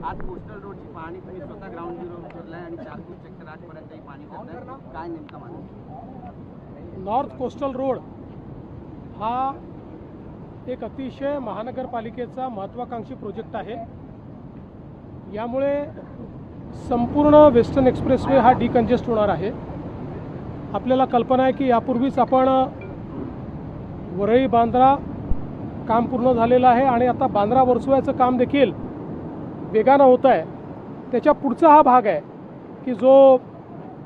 आज कोस्टल रोडची पाहणी तुम्ही स्वतः ग्राउंड झिरो करलाय आणि 4 सेक्टर 8 पर्यंतही पाणी करताय, काय नेमकं माहिती? नॉर्थ कोस्टल रोड हा एक अतिशय महानगरपालिकेचा महत्त्वाकांक्षी प्रोजेक्ट आहे। यामुळे संपूर्ण वेस्टर्न एक्सप्रेसवे हा डिकंजेस्ट होणार आहे। आपल्याला कल्पना आहे की यापूर्वीच आपण वरळी बांद्रा काम पूर्ण झालेलं आहे आणि आता बांद्रा वर्सोव्याचं काम देखील वेगानं होत आहे। त्याच्या पुढचा हा भाग आहे की जो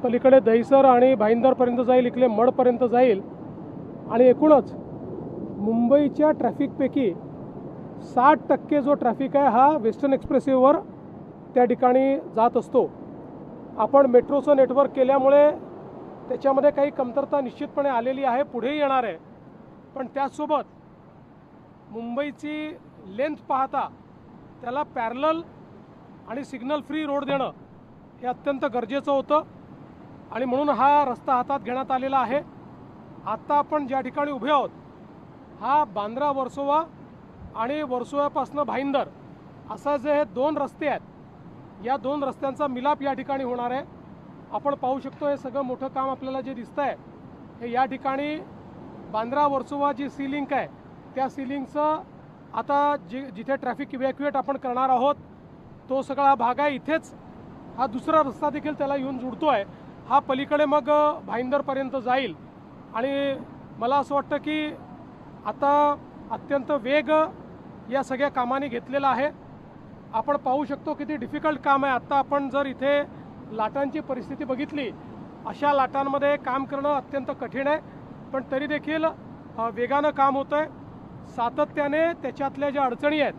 पलीकडे दहिसर आणि भाईंदरपर्यंत जाईल, इकडे मडपर्यंत जाईल आणि एकूणच मुंबईच्या ट्रॅफिकपैकी 60% जो ट्रॅफिक आहे हा वेस्टर्न एक्सप्रेसवेवर त्या ठिकाणी जात असतो। आपण मेट्रोचं नेटवर्क केल्यामुळे त्याच्यामध्ये काही कमतरता निश्चितपणे आलेली आहे, पुढेही येणार आहे। पण त्याचसोबत मुंबईची लेंथ पाहता त्याला पॅरलल आणि सिग्नल फ्री रोड देणं हे अत्यंत गरजेचं होतं आणि म्हणून हा रस्ता हातात घेण्यात आलेला आहे। आता आपण ज्या ठिकाणी उभे आहोत हा बांद्रा वर्सोवा आणि वर्सोव्यापासून भाईंदर असा जे हे 2 रस्ते आहेत, या 2 रस्त्यांचा मिलाप या ठिकाणी होणार आहे। आपण पाहू शकतो हे सगळं मोठं काम आपल्याला जे दिसतं आहे हे या ठिकाणी बांद्रा वर्सोवा जी सी लिंक आहे त्या सी लिंकचं आता जिथे ट्रॅफिक इव्हॅक्युएट आपण करणार आहोत तो सगळा भाग आहे। इथेच हा दुसरा रस्ता देखील त्याला येऊन जुळतो आहे। हा पलीकडे मग भाईंदरपर्यंत जाईल आणि मला असं वाटतं की आता अत्यंत वेग या सगळ्या कामाने घेतलेला आहे। आपण पाहू शकतो किती डिफिकल्ट काम आहे। आता आपण जर इथे लाटांची परिस्थिती बघितली, अशा लाटांमध्ये काम करणं अत्यंत कठीण आहे, पण तरी देखील वेगानं काम होतं आहे। सातत्याने त्याच्यातल्या ज्या अडचणी आहेत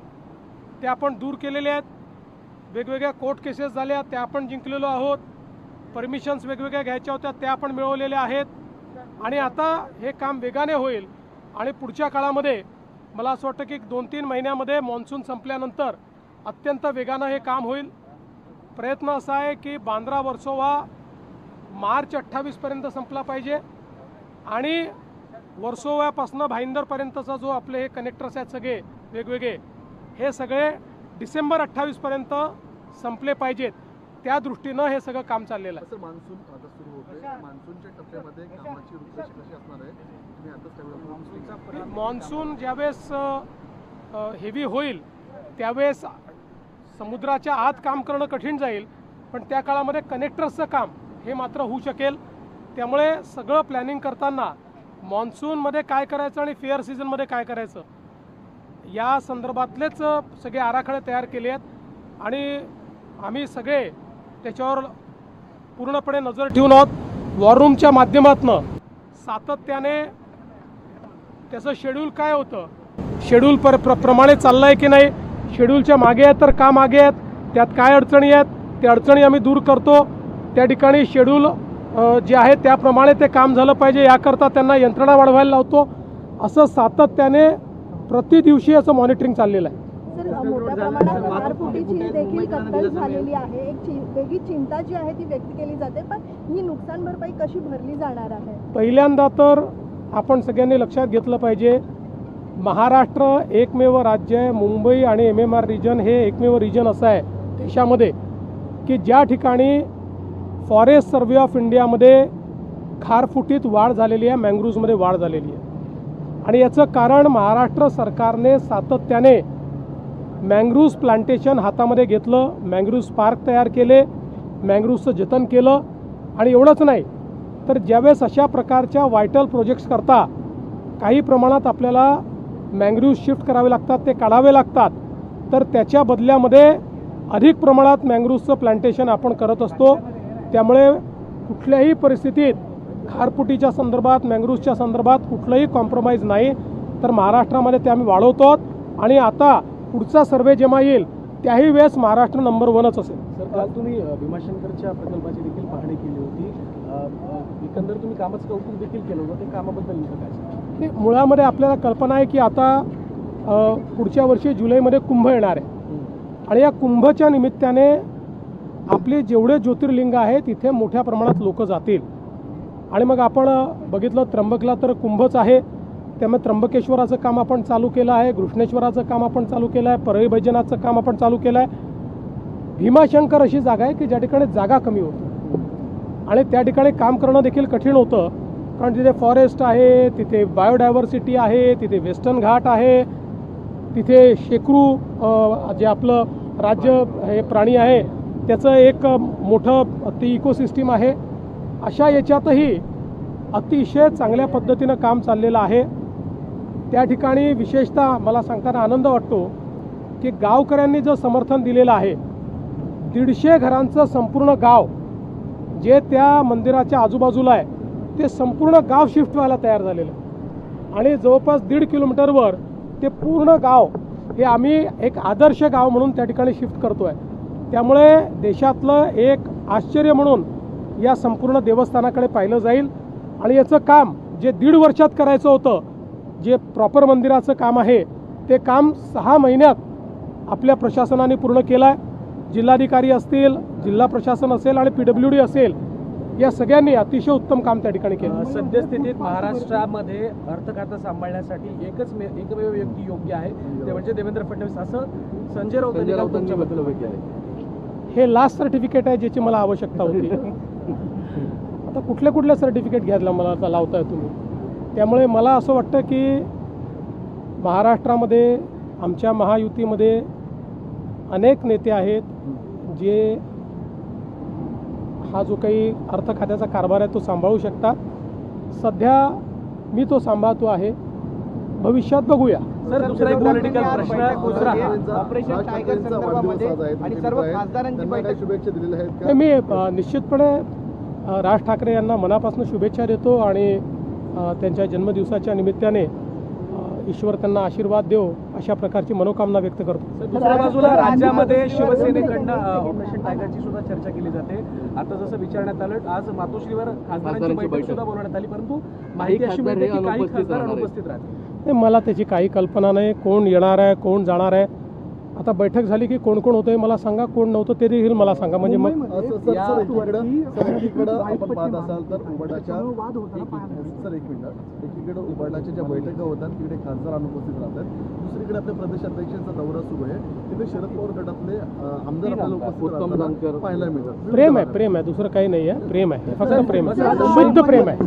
त्या आपण दूर केलेल्या आहेत। वेगवेगळ्या कोर्ट केसेस झाल्या त्या आपण जिंकलेलो आहोत, परमिशन्स वेगवेगळ्या घ्यायच्या होत्या त्या आपण मिळवलेल्या आहेत आणि आता हे काम वेगाने होईल आणि पुढच्या काळामध्ये मला असं वाटतं की 2-3 महिन्यामध्ये मॉन्सून संपल्यानंतर अत्यंत वेगानं हे काम होईल। प्रयत्न असा आहे की बांद्रा वर्सोवा मार्च 28 पर्यंत संपला पाहिजे आणि वर्सोव्यापासून भाईंदरपर्यंतचा जो आपले हे कनेक्टर्स आहेत सगळे वेगवेगळे हे सगळे डिसेंबर 28 पर्यंत संपले पाहिजेत। त्या दृष्टीनं हे सगळं काम चाललेलं आहे। मान्सून आता सुरू होतोय, मान्सूनच्या टप्प्यामध्ये कामाची रूपरेषा कशी असणार आहे तुम्ही आता सगळं? मॉन्सून ज्यावेळेस हेवी होईल त्यावेळेस समुद्राच्या आत काम करणं कठीण जाईल, पण त्या काळामध्ये कनेक्टर्सचं काम हे मात्र होऊ शकेल। त्यामुळे सगळं प्लॅनिंग करताना मॉन्सूनमध्ये काय करायचं आणि फेअर सीझनमध्ये काय करायचं या संदर्भातलेच सगळे आराखडे तयार केले आहेत आणि आम्ही सगळे त्याच्यावर पूर्णपणे नजर ठेवून आहोत। वॉर रूमच्या माध्यमातून सातत्याने त्याचं शेड्यूल काय होतं, शेड्यूल प्रमाणे चाललं आहे की नाही, शेड्यूलच्या मागे आहे तर का मागे आहेत, त्यात काय अडचणी आहेत त्या अडचणी आम्ही दूर करतो। त्या ठिकाणी शेड्यूल जे आहे त्याप्रमाणे ते काम झालं पाहिजे याकरता त्यांना यंत्रणा वाढवायला लावतो। असं सातत्याने प्रति दिवशी याचं मॉनिटरिंग चाललेलं आहे। सर, मोठ्या प्रमाणात खारफुटीची देखील कत्तल झालेली आहे। एक वेगळी चिंता जी आहे ती व्यक्त केली जाते, पण ही नुकसान भरपाई कशी भरली जाणार आहे? पहिल्यांदा तर आपण सगळ्यांनी लक्षात घेतलं पाहिजे, महाराष्ट्र एकमेव राज्य आहे, मुंबई आणि MMR रिजन हे एकमेव रिजन असं आहे देशामध्ये की ज्या ठिकाणी फॉरेस्ट सर्वे ऑफ इंडियामध्ये खारफुटीत वाढ झालेली आहे, मँग्रोव्जमध्ये वाढ झालेली आहे आणि याचं कारण महाराष्ट्र सरकारने सातत्याने मँग्रोव्ज प्लांटेशन हातामध्ये घेतलं, मँग्रोव्ज पार्क तयार केले, मँग्रोव्जचं जतन केलं आणि एवढंच नाही तर ज्यावेळेस अशा प्रकारच्या व्हायटल प्रोजेक्ट्स करता काही प्रमाणात आपल्याला मँग्रोव्ज शिफ्ट करावे लागतात, ते काढावे लागतात, तर त्याच्या बदल्यामध्ये अधिक प्रमाणात मँग्रोव्जचं प्लांटेशन आपण करत असतो। त्यामुळे कुठल्याही परिस्थितीत खारफुटीच्या संदर्भात मँग्रोव्जच्या संदर्भात कुठलंही कॉम्प्रोमाइज नाही, तर महाराष्ट्रामध्ये ते आम्ही वाढवतो आणि आता पुढचा सर्वे जेव्हा येईल त्याही वेळेस महाराष्ट्र नंबर 1च असेल। सर, काल तुम्ही भीमाशंकरच्या प्रकल्पाची देखील पाहणी केली होती, एकंदर तुम्ही कामाचं कौतुक देखील केलं होतं, ते कामाबद्दल काय? मुळामध्ये आपल्याला कल्पना आहे की आता पुढच्या वर्षी जुलैमध्ये कुंभ येणार आहे आणि या कुंभच्या निमित्ताने आपले जेवढे ज्योतिर्लिंग आहेत तिथे मोठ्या प्रमाणात लोक जातील आणि मग आपण बघितलं त्र्यंबकला तर कुंभच आहे, त्यामुळे त्र्यंबकेश्वराचं काम आपण चालू केलं आहे, घृष्णेश्वराचं काम आपण चालू केलं आहे, परळी वैजनाथचं काम आपण चालू केलं आहे भीमाशंकर अशी जागा आहे की ज्या ठिकाणी जागा कमी होती आणि त्या ठिकाणी काम करणं देखील कठीण होतं, कारण तिथे फॉरेस्ट आहे, तिथे बायोडायव्हर्सिटी आहे, तिथे वेस्टर्न घाट आहे, तिथे शेकरू जे आपलं राज्य हे प्राणी आहे त्याचं एक मोठं ती इकोसिस्टीम आहे. अशा याच्यातही अतिशय चांगल्या पद्धतीनं काम चाललेलं आहे. त्या ठिकाणी विशेषतः मला सांगताना आनंद वाटतो की गावकऱ्यांनी जो समर्थन दिलेलं आहे, 150 घरांचं संपूर्ण गाव जे त्या मंदिराच्या आजूबाजूला आहे ते संपूर्ण गाव शिफ्ट व्हायला तयार झालेलं आहे आणि जवळपास 1.5 किलोमीटरवर ते पूर्ण गाव हे आम्ही एक आदर्श गाव म्हणून त्या ठिकाणी शिफ्ट करतो आहे. त्यामुळे देशातलं एक आश्चर्य म्हणून या संपूर्ण देवस्थानाकडे पाहिलं जाईल आणि याचं काम जे 1.5 वर्षात करायचं होतं, जे प्रॉपर मंदिराचं काम आहे ते काम 6 महिन्यात आपल्या प्रशासनाने पूर्ण केलं आहे. जिल्हाधिकारी असतील, जिल्हा प्रशासन असेल आणि PWD असेल, या सगळ्यांनी अतिशय उत्तम काम त्या ठिकाणी केलं. सद्यस्थितीत महाराष्ट्रामध्ये अर्थ खातं सांभाळण्यासाठी एकमेव व्यक्ती योग्य आहे, ते म्हणजे देवेंद्र फडणवीस, असं संजय राऊतांनी म्हटलं. हे लास्ट सर्टिफिकेट आहे ज्याची मला आवश्यकता होती. आता कुठले सर्टिफिकेट घ्यायला मला लावताय तुम्ही. त्यामुळे मला असं वाटतं की महाराष्ट्रामध्ये आमच्या महायुतीमध्ये अनेक नेते आहेत जे हा जो काही अर्थ खात्याचा कारभार आहे तो सांभाळू शकतात. सध्या मी तो सांभाळतो आहे, भविष्यात बघूया. सर, दुसरा एक पॉलिटिकल प्रश्न, दुसरा ऑपरेशन टायगर संदर्भामध्ये आणि सर्व खासदारांची बैठक शुभेच्छा दिलेल्या आहेत का? मी निश्चितपणे राज ठाकरे यांना मनापासून शुभेच्छा देतो आणि त्यांच्या जन्मदिवसाच्या निमित्ताने ईश्वर त्यांना आशीर्वाद देव अशा प्रकारची मनोकामना व्यक्त करतो. दुसऱ्या बाजूला राज्यामध्ये शिवसेनेकडनं ऑपरेशन टायगरची सुद्धा चर्चा केली जाते. आता जसं विचारण्यात आलं, आज मातोश्रीवर खासदारांची बैठक सुद्धा बोलवण्यात आली, परंतु माहिती अशी मिळते की काही खासदार अनुपस्थित राहतील. मला त्याची काही कल्पना नाही, कोण येणार आहे कोण जाणार आहे. आता बैठक झाली की कोण कोण होतंय मला सांगा, कोण नव्हतं ते देखील मला सांगा. म्हणजे मग एकीकडं आपण पाहत असाल तर उबाडाच्या एकीकडे उबाडाच्या ज्या बैठका होतात तिकडे खासदार अनुपस्थित राहतात, दुसरीकडे आपल्या प्रदेशाध्यक्षांचा दौरा सुरू आहे, तिथे शरद पवार गटातले आमदार आपल्याला उपस्थित पाहायला मिळतात. प्रेम आहे दुसरं काही नाही आहे. प्रेम आहे, फक्त प्रेम आहे, शुद्ध प्रेम आहे.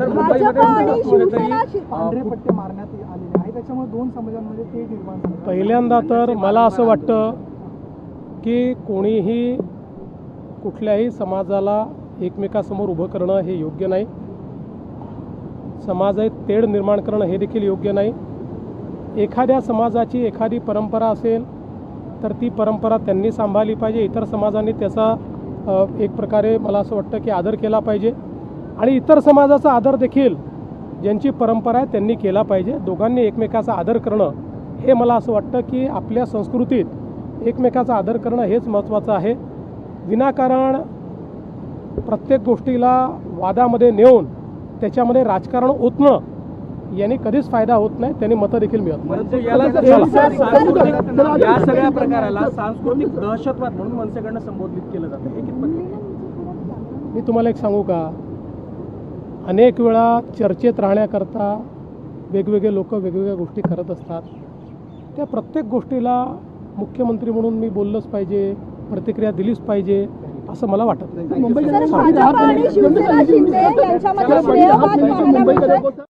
पहिल्यांदा तर मला असं वाटतं की कोणीही कुठल्याही समाजाला एकमेकासमोर उभं करणं हे योग्य नाही. समाजात तेढ निर्माण करणं हे देखील योग्य नाही. एखाद्या समाजाची एखादी परंपरा असेल तर ती परंपरा त्यांनी सांभाळली पाहिजे, इतर समाजांनी त्याचा एक प्रकारे मला असं वाटतं की आदर केला पाहिजे आणि इतर समाजाचा आदर देखील ज्यांची परंपरा आहे त्यांनी केला पाहिजे. दोघांनी एकमेकाचा आदर करणं हे मला असं वाटतं की आपल्या संस्कृतीत एकमेकाचा आदर करणं हेच महत्त्वाचं आहे. विनाकारण प्रत्येक गोष्टीला वादामध्ये नेऊन त्याच्यामध्ये राजकारण ओतणं याने कधीच फायदा होत नाही, त्यांनी मतं देखील मिळत परंतु याला या सगळ्या प्रकाराला सांस्कृतिक दहशतवाद म्हणून मनसेकडनं संबोधित केलं जातं. हे कितपत? मी तुम्हाला एक सांगू का, अनेक वेळा चर्चेत राहण्याकरता वेगवेगळे लोक वेगवेगळ्या गोष्टी करत असतात. त्या प्रत्येक गोष्टीला मुख्यमंत्री म्हणून मी बोललंच पाहिजे, प्रतिक्रिया दिलीच पाहिजे असं मला वाटत नाही. भाजप आणि शिवसेना शिंदे यांच्यामध्ये श्रेयवाद पाहायला मिळतोय.